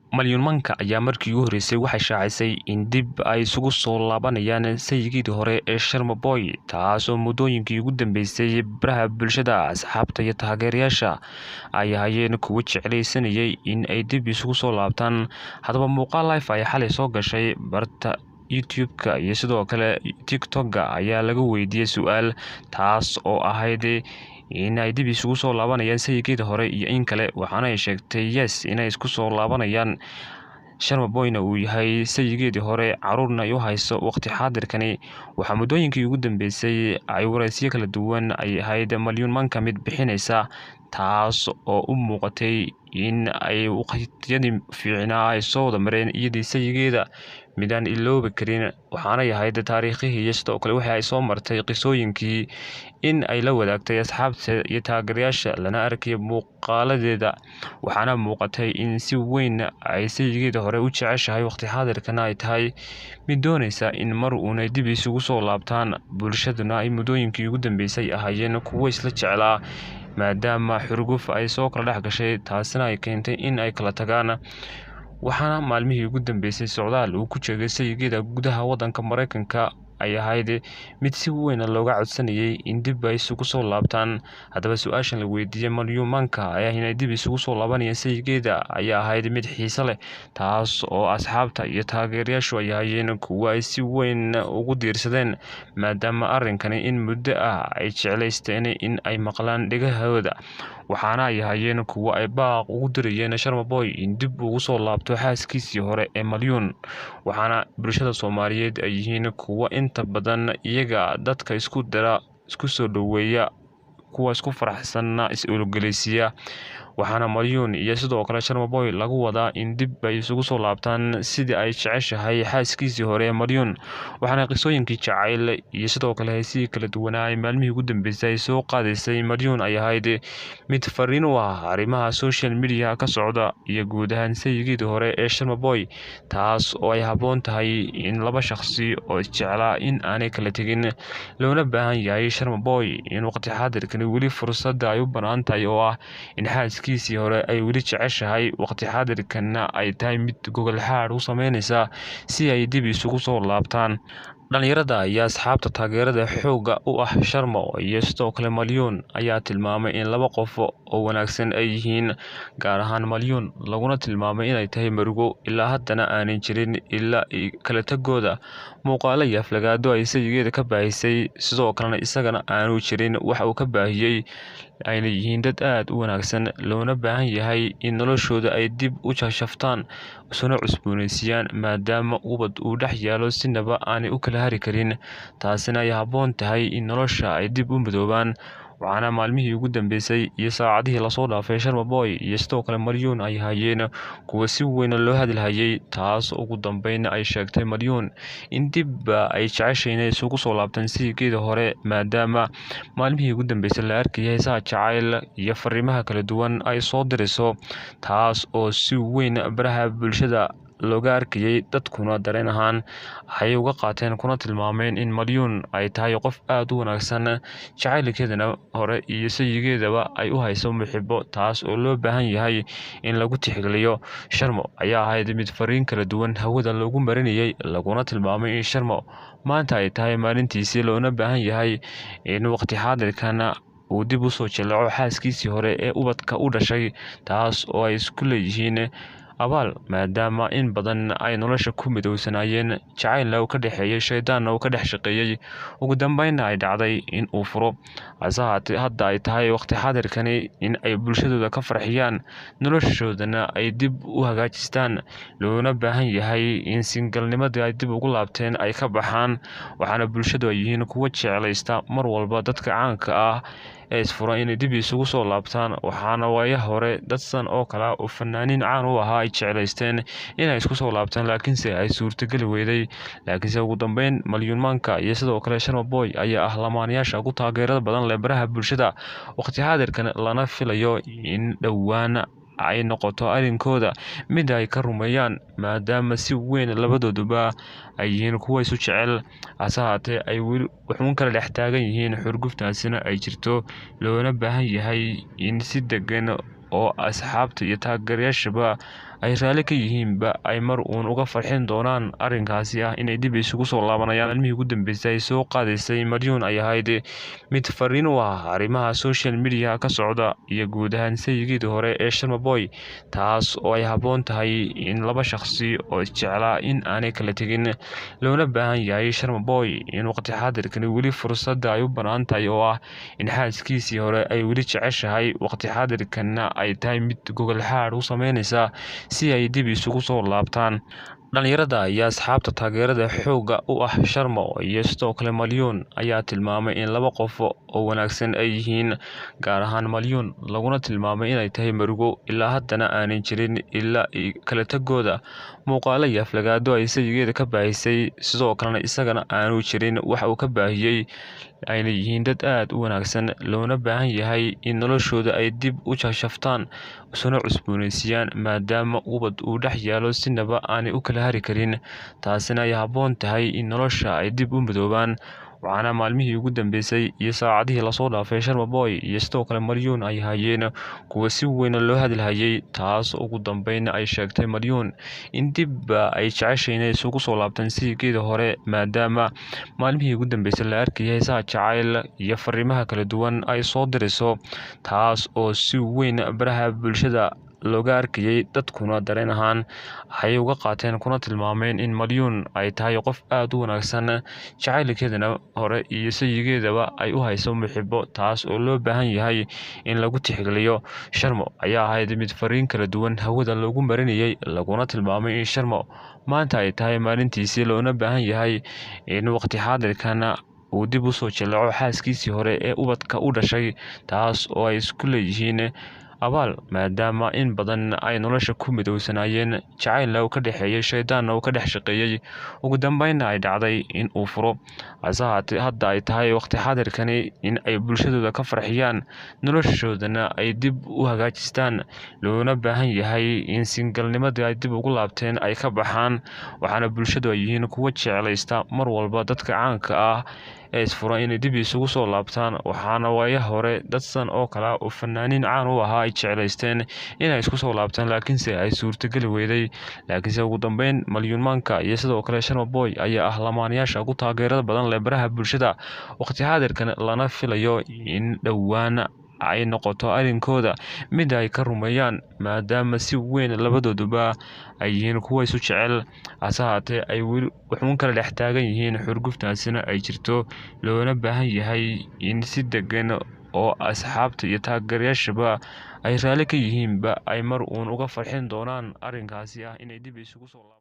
Malyan Manka ayaa markii ugu horeysay waxay shaacisay in dib ay isugu soo laabanayaan sayidkii hore ee Sharma Boy, taasoo muddooyinkii ugu dambeysay baraha bulshada asxaabta iyo taageerayaasha ay hayeen kuwo jeclaysanayay in ay dib isugu soo laabtaan. Haddaba muuqaal live ay xalay soo gashay barta YouTube-ka iyo sidoo kale TikTok-ga ayaa laga weydiiyay su'aal taas oo ahayd in ay dib isugu soo laabanayaan sayidkii hore iyo in kale, waxaana ay sheegtay yes inay isku soo laabanayaan. Sharma Boyna uu yahay sayidkii hore, caruurna ay u hayso waqti xaadirkani. Waxaa muddooyinkii ugu dambeysay ay waraysiyo kala duwan ay ahayd Malyan Manka mid bixinaysa, taas oo u muuqatay in ay waqtiyadii fiicnaa ay soo wada mareen iyadii sayidkeeda midaan iloobi karin, waxaana ahayd taariikhihii iyo sidoo kale waxa ay soo martay qisooyinkii in ay la wadaagtay asxaabta iyo taageerayaasha lana arkay muuqaaladeeda. Waxaana muuqatay in si weyn ay sayidkeeda hore u jeceshahay waqti xaadirkana ay tahay mid doonaysa in mar uun ay dib isugu soo laabtaan. Bulshaduna ay muddooyinkii ugu dambeysay ahaayeen kuwo isla jeclaa, maadaama xurguf ay soo kala dhex gashay, taasina ay keentay in ay kala tagaan. Waxaana maalmihii ugu dambeysay socdaal uu ku joogay sayidkeeda gudaha waddanka Mareykanka ay ahayd mid si weyn looga codsanayay in dib ay isugu soo laabtaan. Haddaba su'aashan la weydiiyay Malyan Manka ayaa inay dib isugu soo laabanayaan sayidkeeda ayaa ahayd mid xiiso leh, taas oo asxaabta iyo taageerayaashu ay hayeen kuwo ay si weyn ugu diirsadeen, maadaama arrinkani in muddo ah ay jeclaysteen in ay maqlaan dhegahooda. Waxaana ay hayeen kuwo ay baaq ugu dirayeen Sharma Boy in dib ugu soo laabto xaaskiisii hore ee Malyan. Waxaana bulshada Soomaaliyeed ay yihiin kuwo inta badan iyaga dadka isku dara, isku soo dhoweeya, kuwa isku faraxsanna is-ologoleysiiya. Waxaana Malyan iyo sidoo kale Sharma Boy lagu wadaa in dib ay isugu soo laabtaan sidii ay jeceshahay xaaskiisii hore ee Malyan. Waxaana qisooyinkii jacayl iyo sidoo kale heesihii kala duwanaa ay maalmihii ugu dambeysay soo qaadaysay Malyan ay ahayd mid fariin u ah arrimaha social media ka socda iyo guud ahaan sayidkii hore ee Sharma Boy, taas oo ay habboon tahay in laba shakhsi oo isjeclaa in aanay kala tegin, loona baahan yahay Sharma Boy in waqti xaadirkani weli fursadda ay u bannaan tahay oo ah in xaaskiisii hore ay weli jeceshahay, waqti xaadirkana ay tahay mid gogol xaadh u sameynaysa si ay dib isugu soo laabtaan. Dhalinyarada iyo asxaabta taageerada xoogga u ah Sharma iyo sidoo kale Malyan ayaa tilmaamay in laba qof oo wanaagsan ay yihiin, gaar ahaan Malyan laguna tilmaamay inay tahay murugo ilaa haddana aanay jirin ilaa kala tagooda. Muuqaalo iyo aflagaado ay sayidkeeda ka baahisay, sidoo kalena isagana aanu jirin wax uu ka baahiyay, ayna yihiin dad aad u wanaagsan, loona baahan yahay in noloshooda ay dib u shaftaan isuna cusboonaysiiyaan, maadaama ubad uu dhex yaalo sinaba aanay u kala hari karin. Taasina ay habboon tahay in nolosha ay dib u midoobaan. Waxaana maalmihii ugu dambeysay iyo saacadihii lasoo dhaafay Sharma Boy iyo sidoo kale Malyan ay hayeen kuwo si weyn loo hadalhayay, taas ugu dambeyn ay sheegtay Malyan in dib ay jeceshahay inay isugu soo laabtaan sayidkeeda hore, maadaama maalmihii ugu dambeysay la arkayay heesaha jacayl iyo fariimaha kala duwan ay soo dirayso, taas oo si weyn baraha bulshada looga arkayay. Dadkuna dareen ahaan waxay uga qaateen kuna tilmaameen in Malyan ay tahay qof aad u wanaagsan, jacaylkeedana hore iyo sayidkeedaba ay u hayso muxibo, taas oo loo baahan yahay in lagu tixgeliyo. Sharma ayaa ahayd mid fariin kala duwan hawada loogu marinayay, laguna tilmaamay in Sharma maanta ay tahay maalintiisii, loona baahan yahay in waqti xaadirkana uu dib u soo jaleeco xaaskiisii hore ee ubadka u dhashay, taas oo ay isku leeyihiin abaal, maadaama in badan ay nolosha ku midowsanaayeen, jacaylna uu ka dhexeeyay, shaydaanna uu ka dhex shaqeeyay, ugu dambeynna ay dhacday in uu furo. Hase haatee hadda ay tahay waqti xaadirkani in ay bulshadooda ka farxiyaan, noloshoodana ay dib u hagaajistaan, loona baahan yahay in singalnimadii ay dib ugu laabteen ay ka baxaan. Waxaana bulshadu ay yihiin kuwo jeclaysta mar walba dadka caanka ah ee isfura inay dib isugu soo laabtaan. Waxaana waayaha hore dad san oo kale oo fanaaniin caan u ahaa ay jeclaysteen inay isku soo laabtaan, laakiinse ay suurtageli weyday. Laakiinse ugu dambeyn Malyan Manka iyo sidoo kale Sharma Boy ayaa ah lamaanayaasha ugu taageerada badan leh baraha bulshada waqti xaadirkan, lana filayo in dhowaan ay noqoto arrinkooda mid ay ka rumeeyaan, maadaama si weyn labadooduba ay yihiin kuwo isu jecel. Hase haatee ay weli wuxuun kala dhex taagan yihiin, xurguftaasina ay jirto, loona baahan yahay in si degan oo asxaabta iyo taageerayaashaba ay raalli ka yihiinba ay mar uun uga farxin doonaan arrinkaasi ah inay dib isugu soo laabanayaan. Maalmihii ugu dambeysay ay soo qaadaysay Maryun ay ahayd mid fariin u ah arrimaha social media ka socda iyo guud ahaan sayigii hore ee Sharma Boy, taas oo ay habboon tahay in laba shaqsi oo isjeclaa in aanay kala tegin, loona baahan yahay Sharma Boy in waqti xaadirkan weli fursadda ay u bannaan tahay oo ah in xaaskiisii hore ay weli jeceshahay, waqti xaadirkanna ay tahay mid gogol xaadh u sameynaysa si ay dib isugu soo laabtaan. Dhalinyarada iyo asxaabta taageerada xoogga u ah Sharma iyo sidoo kale Maryun ayaa tilmaamay in laba qof oo wanaagsan ay yihiin, gaar ahaan Maryun laguna tilmaamay inay tahay murugo ilaa haddana aanay jirin ilaa kala tagooda. Muuqaalo iyo aflagaado ay sayigeeda ka baahisay, sidoo kalena isagana aanu jirin wax uu ka baahiyay, ayna yihiin dad aad u wanaagsan, loona baahan yahay in noloshooda ay dib u shaftaan isuna cusboonaysiiyaan maadaama ubad uu dhex yaalo sinaba aanay u kala hari karin, taasina ay habboon tahay in nolosha ay dib u midoobaan. Waxaana maalmihii ugu dambeysay iyo saacadihii lasoo dhaafay Sharma Boy iyo sidoo kale Maryun ay hayeen kuwa si weyn loo hadalhayay, taas ugu dambeyn ay sheegtay Maryun in dib ay jeceshay inay isugu soo laabtaan sigeeda hore, maadaama maalmihii ugu dambeysay la arkayay heesaha jacayl iyo fariimaha kala duwan ay soo dirayso, taas oo si weyn baraha bulshada looga arkayay, dadkuna dareen ahaan ay uga qaateen kuna tilmaameen in Maryun ay tahay qof aad u wanaagsan, jacaylkeedana hore iyo sayigeedaba ay u hayso muxibo, taas oo loo baahan yahay in lagu tixgeliyo. Sharma ayaa ahayd mid fariin kala duwan hawada loogu marinayay, laguna tilmaamay in Sharma maanta ay tahay maalintiisii, loona baahan yahay in waqti xaadirkan uu dib u soo jaleeco xaaskiisii hore ee ubadka u dhashay, taas oo ay isku leeyihiin abaal, maadaama in badan ay nolosha ku midowsanaayeen, jacaylna uu ka dhexeeyay, shaydaanna uu ka dhex shaqeeyay, ugu dambeynna ay dhacday in uu furo. Hase haatee hadda ay tahay waqti xaadirkani in ay bulshadooda ka farxiyaan, noloshoodana ay dib u hagaajistaan, loona baahan yahay in singalnimadii ay dib ugu laabteen ay ka baxaan. Waxaana bulshadu ay yihiin kuwa jeclaysta mar walba dadka caanka ah ee isfuran inay dib isugu soo laabtaan, waxaana waayaha hore dad sidan oo kale oo fanaaniin caan u ahaa ay jeclaysteen inay isku soo laabtaan, laakiinse ay suurtageli weyday. Laakiinse ugu dambeyn Maryun Manka iyo sidoo kale Sharma Boy ayaa ah lamaanayaasha ugu taageerada badan leh baraha bulshada waqti xaadirkan, lana filayo in dhowaan ay noqoto arrinkooda mid ay ka rumeeyaan, maadaama si weyn labadooduba ay yihiin kuwa isu jecel. Hase haatee ay weli wuxuun kala dhex taagan yihiin, xurguftaasina ay jirto, loona baahan yahay in si degan oo asxaabta iyo taageerayaashaba ay raalli ka yihiinba ay mar uun uga farxin doonaan arrinkaasi ah inay dib isugu soo laabtaan.